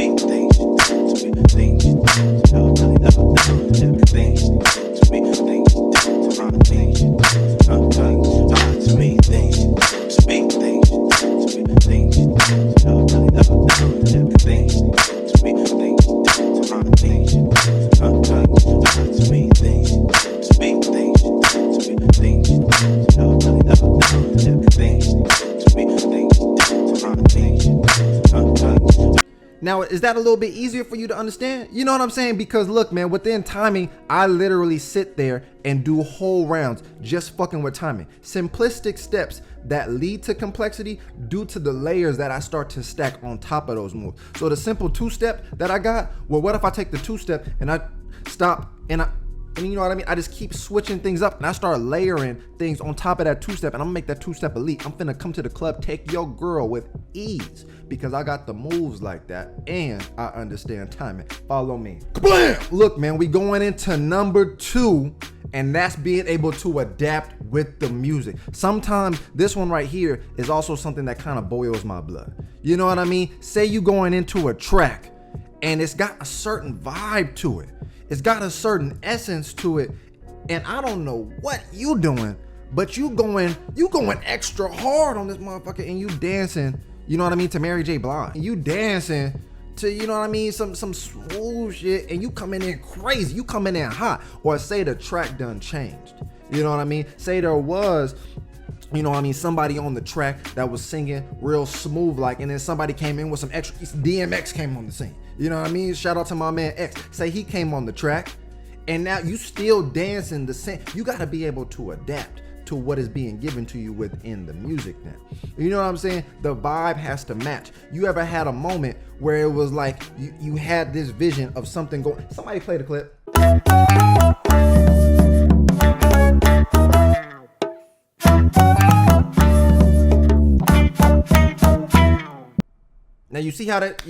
me, things you do to me, things you do to me, things you do to me, things you do to my things you do to me, things you do to me, things you do to me, things you do to me, things you do to me, things you do to my things you do to me, things you do to me, things you do to me, things you do to me, things you do to my things you do. Now, is that a little bit easier for you to understand? You know what I'm saying? Because look, man, within timing, I literally sit there and do whole rounds just fucking with timing. Simplistic steps that lead to complexity due to the layers that I start to stack on top of those moves. So the simple two-step that I got, well, what if I take the two-step and I stop and you know what I mean? I just keep switching things up and I start layering things on top of that two-step, and I'm gonna make that two-step elite. I'm finna come to the club, take your girl with ease because I got the moves like that and I understand timing. Follow me. Kablam! Look, man, we going into number 2, and that's being able to adapt with the music. Sometimes this one right here is also something that kind of boils my blood. You know what I mean? Say you going into a track and it's got a certain vibe to it. It's got a certain essence to it, and I don't know what you doing, but you going extra hard on this motherfucker, and you dancing, you know what I mean, to Mary J. Blige. You dancing to, you know what I mean, some smooth shit, and you coming in crazy, you coming in hot. Or say the track done changed, you know what I mean? Say there was you know what I mean, somebody on the track that was singing real smooth like, and then somebody came in with some extra. DMX came on the scene. You know what I mean? Shout out to my man X. Say he came on the track, and now you still dancing the same. You got to be able to adapt to what is being given to you within the music now. You know what I'm saying? The vibe has to match. You ever had a moment where it was like you had this vision of something going? Somebody play the clip. Now you see how that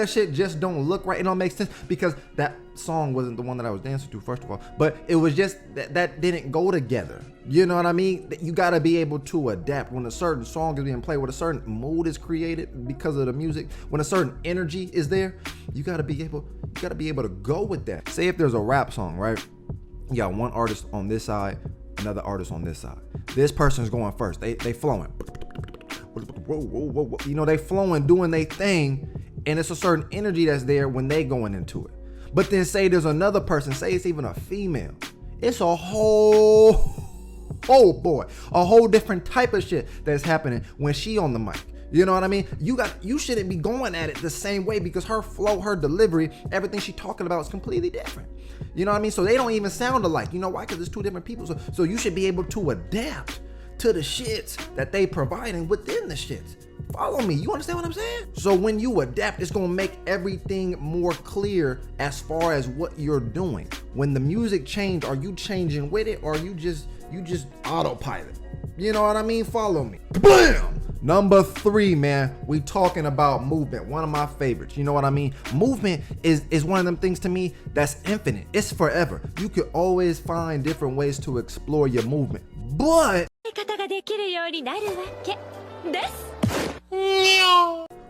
shit just don't look right. It don't make sense because that song wasn't the one that I was dancing to, first of all. But it was just that didn't go together. You know what I mean? You gotta be able to adapt when a certain song is being played, when a certain mood is created because of the music, when a certain energy is there. You gotta be able to go with that. Say if there's a rap song, right? You got one artist on this side, another artist on this side. This person's going first. They flowing. Whoa. You know, they flowing, doing their thing, and it's a certain energy that's there when they going into it. But then say there's another person, say it's even a female. It's a whole different type of shit that's happening when she on the mic. You know what I mean? You shouldn't be going at it the same way because her flow, her delivery, everything she talking about is completely different. You know what I mean? So they don't even sound alike. You know why? Because it's two different people. So you should be able to adapt to the shits that they providing within the shits. Follow me. You understand what I'm saying? So when you adapt, it's gonna make everything more clear as far as what you're doing. When the music change, are you changing with it, or you just autopilot? You know what I mean? Follow me. Blam! Number 3, man, we talking about movement. One of my favorites. You know what I mean? Movement is one of them things to me that's infinite. It's forever. You could always find different ways to explore your movement. But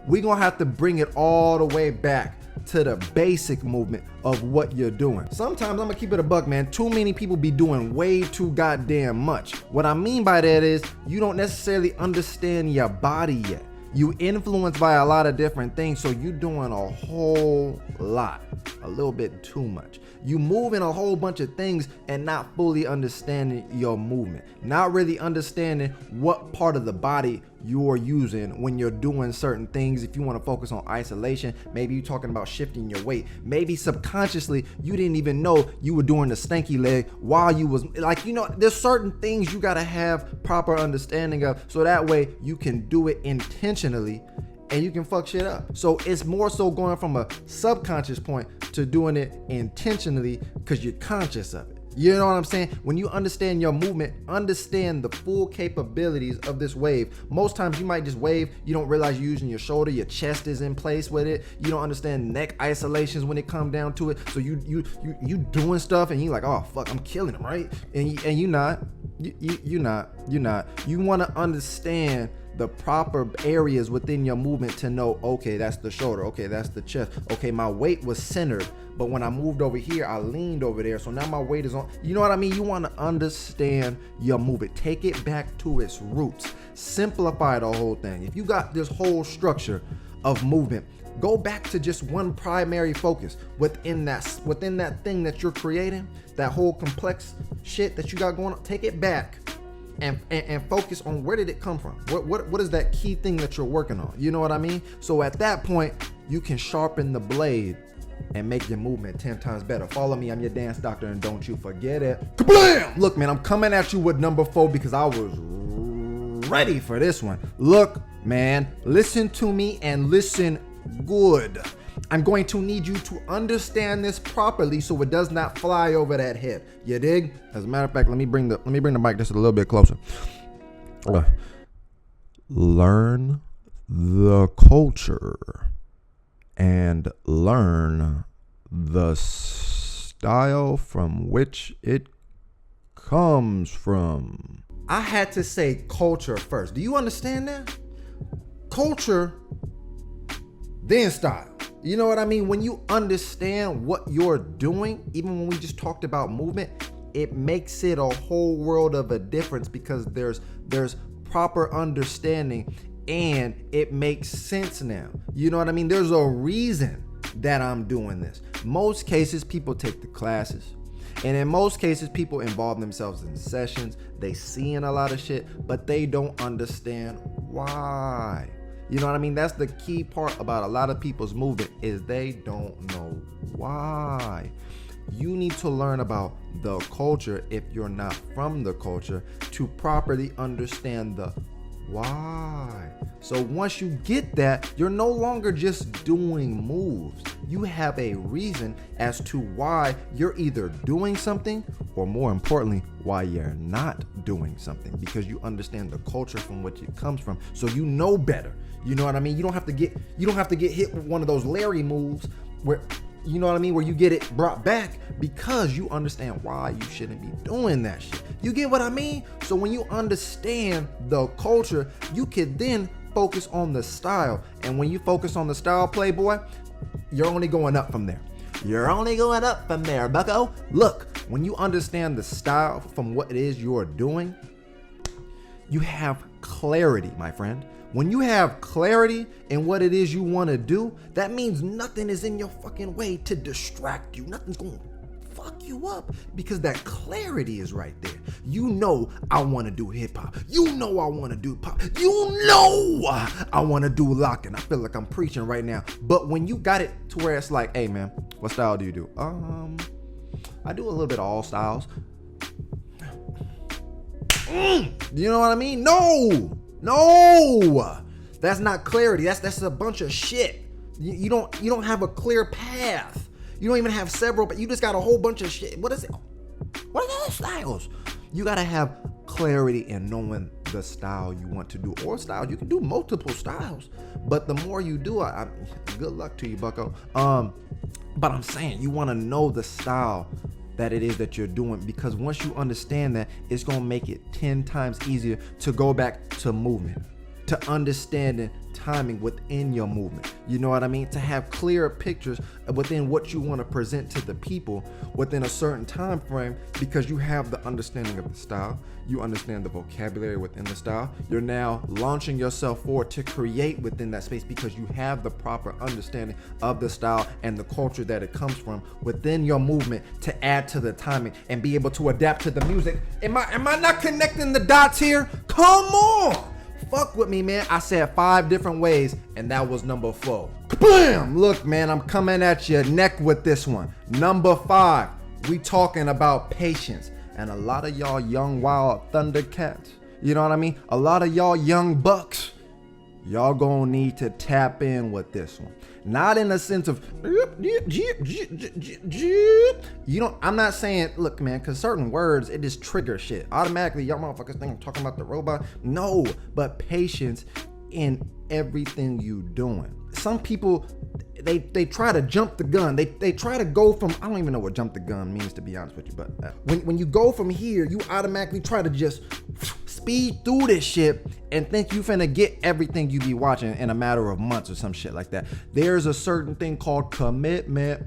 we're gonna have to bring it all the way back to the basic movement of what you're doing. Sometimes I'm gonna keep it a buck, man. Too many people be doing way too goddamn much. What I mean by that is you don't necessarily understand your body yet. You influenced by a lot of different things, so you doing a whole lot, a little bit too much. You moving a whole bunch of things and not fully understanding your movement, not really understanding what part of the body you're using when you're doing certain things. If you want to focus on isolation, maybe you're talking about shifting your weight. Maybe subconsciously you didn't even know you were doing the stanky leg while you was like, you know, there's certain things you got to have proper understanding of, so that way you can do it intentionally and you can fuck shit up. So it's more so going from a subconscious point to doing it intentionally because you're conscious of it. You know what I'm saying? When you understand your movement, understand the full capabilities of this wave. Most times you might just wave, you don't realize you're using your shoulder, your chest is in place with it. You don't understand neck isolations when it comes down to it. So you doing stuff and you like, oh fuck, I'm killing them, right? And you're not. You're not. You want to understand the proper areas within your movement to know, okay, that's the shoulder, okay, that's the chest, okay, my weight was centered, but when I moved over here, I leaned over there, so now my weight is on. You know what I mean? You want to understand your movement. Take it back to its roots. Simplify the whole thing. If you got this whole structure of movement, go back to just one primary focus within that thing that you're creating, that whole complex shit that you got going on. Take it back and focus on where did it come from? What is that key thing that you're working on? You know what I mean? So at that point, you can sharpen the blade and make your movement 10 times better. Follow me, I'm your dance doctor, and don't you forget it. Kablam! Look, man, I'm coming at you with number 4 because I was ready for this one. Look, man, listen to me and listen good. I'm going to need you to understand this properly so it does not fly over that head. You dig? As a matter of fact, let me bring the mic just a little bit closer. Learn the culture and learn the style from which it comes from. I had to say culture first. Do you understand that? Culture, then style. You know what I mean? When you understand what you're doing, even when we just talked about movement, it makes it a whole world of a difference because there's proper understanding and it makes sense now. You know what I mean? There's a reason that I'm doing this. Most cases, people take the classes. And in most cases, people involve themselves in sessions, they seeing a lot of shit, but they don't understand why. You know what I mean? That's the key part about a lot of people's movement, is they don't know why. You need to learn about the culture, if you're not from the culture, to properly understand the why. So once you get that, you're no longer just doing moves. You have a reason as to why you're either doing something, or more importantly, why you're not doing something, because you understand the culture from which it comes from. So you know better. You know what I mean? You don't have to get hit with one of those Larry moves where, you know what I mean, where you get it brought back, because you understand why you shouldn't be doing that shit. You get what I mean? So when you understand the culture, you can then focus on the style. And when you focus on the style, Playboy, you're only going up from there. You're only going up from there, bucko. Look, when you understand the style from what it is you're doing, you have clarity, my friend. When you have clarity in what it is you want to do, that means nothing is in your fucking way to distract you. Nothing's going to fuck you up, because that clarity is right there. You know I want to do hip hop. You know I want to do pop. You know I want to do locking. I feel like I'm preaching right now. But when you got it to where it's like, hey man, what style do you do? I do a little bit of all styles. You know what I mean? No, that's not clarity. That's a bunch of shit. You don't have a clear path. You don't even have several, but you just got a whole bunch of shit. What is it? What are those styles? You gotta have clarity in knowing the style you want to do, or styles. You can do multiple styles, but the more you do, good luck to you, bucko. But I'm saying you want to know the style that it is that you're doing, because once you understand that, it's gonna make it 10 times easier to go back to movement, to understanding timing within your movement. You know what I mean? To have clearer pictures within what you want to present to the people within a certain time frame, because you have the understanding of the style. You understand the vocabulary within the style. You're now launching yourself forward to create within that space, because you have the proper understanding of the style and the culture that it comes from within your movement, to add to the timing and be able to adapt to the music. Am I not connecting the dots here? Come on! Fuck with me, man. I said 5 different ways, and that was number 4. Bam! Look, man, I'm coming at your neck with this one. Number 5, we talking about patience. And a lot of y'all young wild Thundercats, you know what I mean? A lot of y'all young bucks, y'all gonna need to tap in with this one. Not in the sense of, I'm not saying, look, man, because certain words, it just trigger shit. Automatically, y'all motherfuckers think I'm talking about the robot. No, but patience in everything you doing. Some people, they try to jump the gun. They try to go from, I don't even know what jump the gun means, to be honest with you, but when you go from here, you automatically try to just speed through this shit and think you finna get everything you be watching in a matter of months or some shit like that. There's a certain thing called commitment.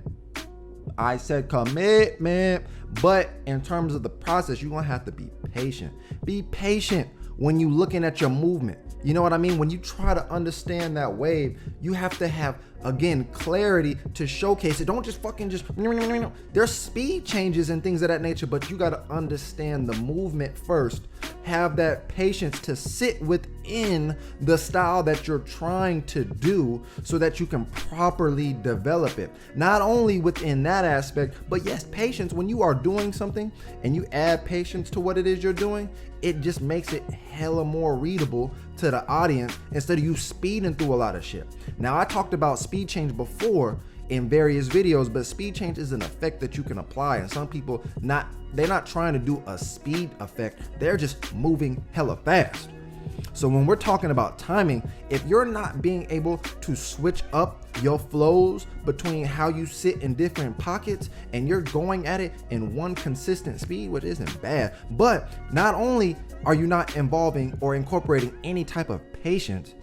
I said commitment, but in terms of the process, you're gonna have to be patient. Be patient when you looking at your movement. You know what I mean? When you try to understand that wave, you have to have, again, clarity to showcase it. Don't just fucking just, there's speed changes and things of that nature, but you got to understand the movement first. Have that patience to sit within the style that you're trying to do, so that you can properly develop it. Not only within that aspect, but yes, patience. When you are doing something and you add patience to what it is you're doing, it just makes it hella more readable to the audience, instead of you speeding through a lot of shit. Now, I talked about speed change before in various videos, but speed change is an effect that you can apply, and some people they're not trying to do a speed effect, they're just moving hella fast. So when we're talking about timing, if you're not being able to switch up your flows between how you sit in different pockets, and you're going at it in one consistent speed, which isn't bad, but not only are you not involving or incorporating any type of patience,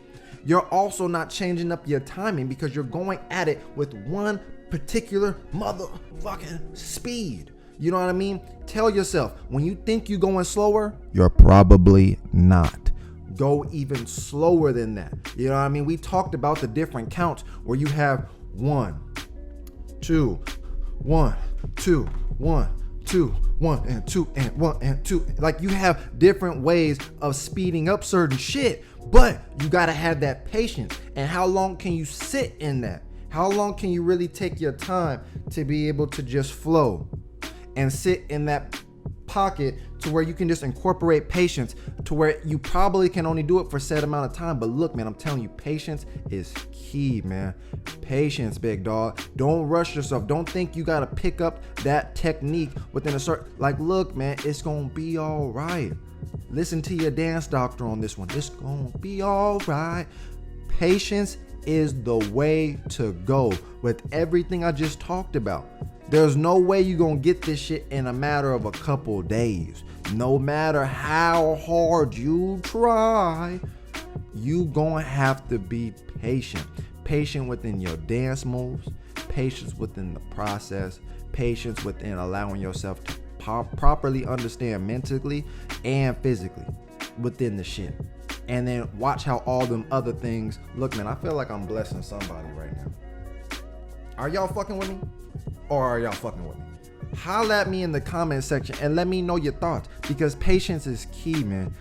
you're also not changing up your timing, because you're going at it with one particular motherfucking speed. You know what I mean? Tell yourself, when you think you're going slower, you're probably not. Go even slower than that. You know what I mean? We talked about the different counts where you have 1, 2, 1, 2, 1, 2, 1 and 2 and 1 and 2. Like you have different ways of speeding up certain shit, but you gotta have that patience. And how long can you sit in that? How long can you really take your time to be able to just flow and sit in that pocket to where you can just incorporate patience to where you probably can only do it for a set amount of time. But look, man, I'm telling you, patience is key, man. Patience, big dog. Don't rush yourself. Don't think you gotta pick up that technique within a certain, like, look, man, it's gonna be all right. Listen to your dance doctor on this one. It's gonna be all right. Patience is the way to go with everything I just talked about. There's no way you're gonna get this shit in a matter of a couple days. No matter how hard you try, you gonna have to be patient. Patient within your dance moves, patience within the process, patience within allowing yourself to properly understand mentally and physically within the shit. And then watch how all them other things look, man. I feel like I'm blessing somebody right now. Are y'all fucking with me? Or are y'all fucking with me? Holla at me in the comment section and let me know your thoughts, because patience is key, man.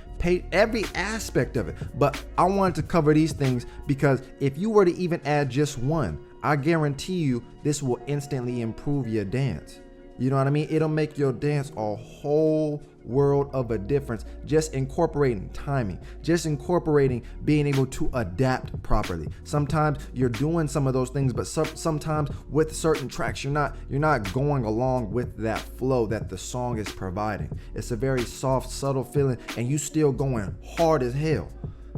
Every aspect of it. But I wanted to cover these things because if you were to even add just one, I guarantee you this will instantly improve your dance. You know what I mean? It'll make your dance a whole world of a difference. Just incorporating timing, just incorporating being able to adapt properly. Sometimes you're doing some of those things, but sometimes with certain tracks, you're not going along with that flow that the song is providing. It's a very soft, subtle feeling, and you still going hard as hell.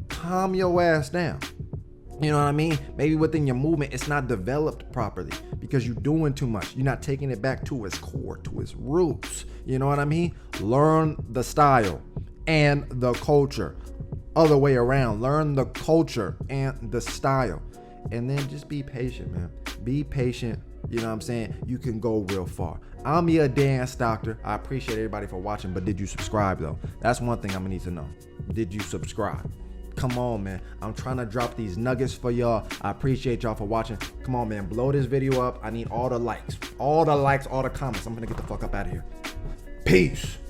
Calm your ass down. You know what I mean? Maybe within your movement, it's not developed properly because you're doing too much. You're not taking it back to its core, to its roots. You know what I mean? Learn the style and the culture. Other way around. Learn the culture and the style. And then just be patient, man. Be patient. You know what I'm saying? You can go real far. I'm your dance doctor. I appreciate everybody for watching, but did you subscribe though? That's one thing I'm gonna need to know. Did you subscribe? Come on, man. I'm trying to drop these nuggets for y'all. I appreciate y'all for watching. Come on, man. Blow this video up. I need all the likes. All the likes, all the comments. I'm gonna get the fuck up out of here. Peace.